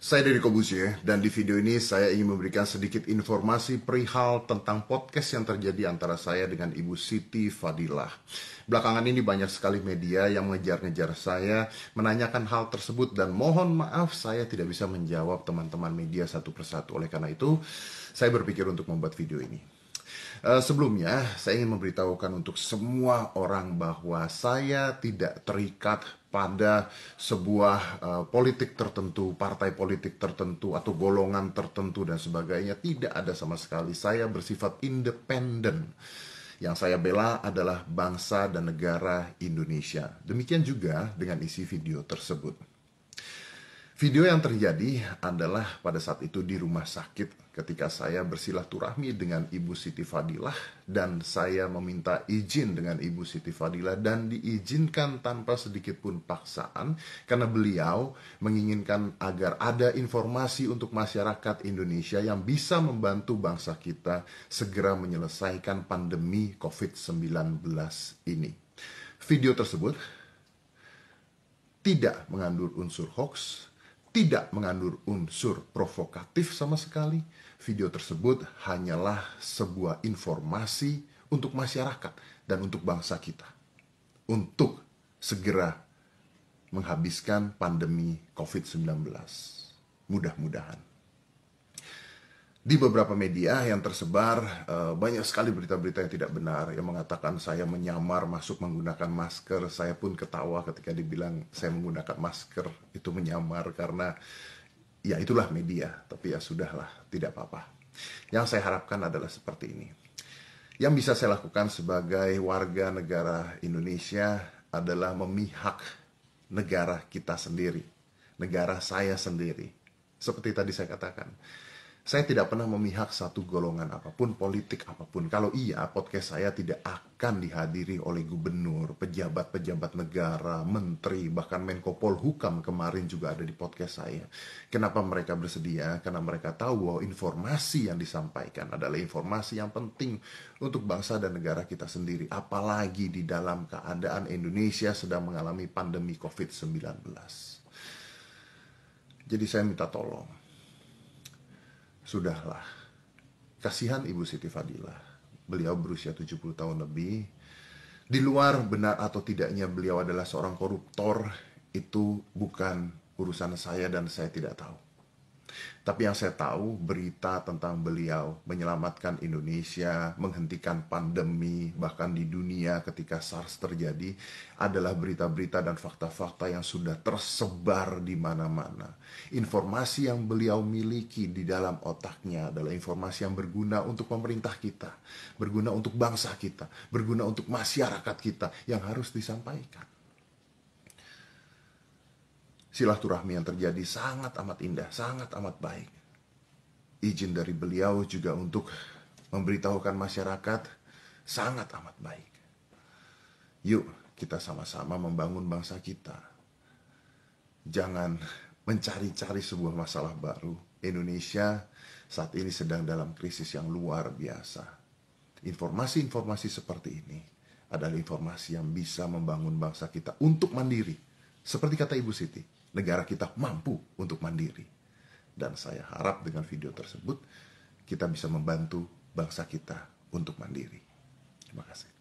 Saya Deddy Kobusye, dan di video ini saya ingin memberikan sedikit informasi perihal tentang podcast yang terjadi antara saya dengan Ibu Siti Fadilah. Belakangan ini banyak sekali media yang mengejar-ngejar saya, menanyakan hal tersebut, dan mohon maaf saya tidak bisa menjawab teman-teman media satu persatu. Oleh karena itu, saya berpikir untuk membuat video ini. Sebelumnya, saya ingin memberitahukan untuk semua orang bahwa saya tidak terikat pada sebuah politik tertentu, partai politik tertentu, atau golongan tertentu dan sebagainya. Tidak ada sama sekali. Saya bersifat independen. Yang saya bela adalah bangsa dan negara Indonesia. Demikian juga dengan isi video tersebut. Video yang terjadi adalah pada saat itu di rumah sakit ketika saya bersilaturahmi dengan Ibu Siti Fadilah dan saya meminta izin dengan Ibu Siti Fadilah dan diizinkan tanpa sedikit pun paksaan karena beliau menginginkan agar ada informasi untuk masyarakat Indonesia yang bisa membantu bangsa kita segera menyelesaikan pandemi COVID-19 ini. Video tersebut tidak mengandung unsur hoax, tidak mengandung unsur provokatif sama sekali. Video tersebut hanyalah sebuah informasi untuk masyarakat dan untuk bangsa kita. Untuk segera menghabiskan pandemi COVID-19. Mudah-mudahan. Di beberapa media yang tersebar, banyak sekali berita-berita yang tidak benar yang mengatakan saya menyamar masuk menggunakan masker. Saya pun ketawa ketika dibilang saya menggunakan masker. Itu menyamar karena ya itulah media. Tapi ya sudahlah, tidak apa-apa. Yang saya harapkan adalah seperti ini. Yang bisa saya lakukan sebagai warga negara Indonesia adalah memihak negara kita sendiri. Negara saya sendiri. Seperti tadi saya katakan. Saya tidak pernah memihak satu golongan apapun, politik apapun. Kalau iya, podcast saya tidak akan dihadiri oleh gubernur, pejabat-pejabat negara, menteri, bahkan Menko Polhukam kemarin juga ada di podcast saya. Kenapa mereka bersedia? Karena mereka tahu bahwa informasi yang disampaikan adalah informasi yang penting untuk bangsa dan negara kita sendiri. Apalagi di dalam keadaan Indonesia sedang mengalami pandemi COVID-19. Jadi saya minta tolong. Sudahlah, kasihan Ibu Siti Fadilah. Beliau berusia 70 tahun lebih. Di luar benar atau tidaknya beliau adalah seorang koruptor, itu bukan urusan saya dan saya tidak tahu. Tapi yang saya tahu, berita tentang beliau menyelamatkan Indonesia, menghentikan pandemi, bahkan di dunia ketika SARS terjadi, adalah berita-berita dan fakta-fakta yang sudah tersebar di mana-mana. Informasi yang beliau miliki di dalam otaknya adalah informasi yang berguna untuk pemerintah kita, berguna untuk bangsa kita, berguna untuk masyarakat kita yang harus disampaikan. Silaturahmi yang terjadi sangat amat indah, sangat amat baik. Izin dari beliau juga untuk memberitahukan masyarakat sangat amat baik. Yuk kita sama-sama membangun bangsa kita. Jangan mencari-cari sebuah masalah baru. Indonesia saat ini sedang dalam krisis yang luar biasa. Informasi-informasi seperti ini adalah informasi yang bisa membangun bangsa kita untuk mandiri. Seperti kata Ibu Siti, negara kita mampu untuk mandiri. Dan saya harap dengan video tersebut kita bisa membantu bangsa kita untuk mandiri. Terima kasih.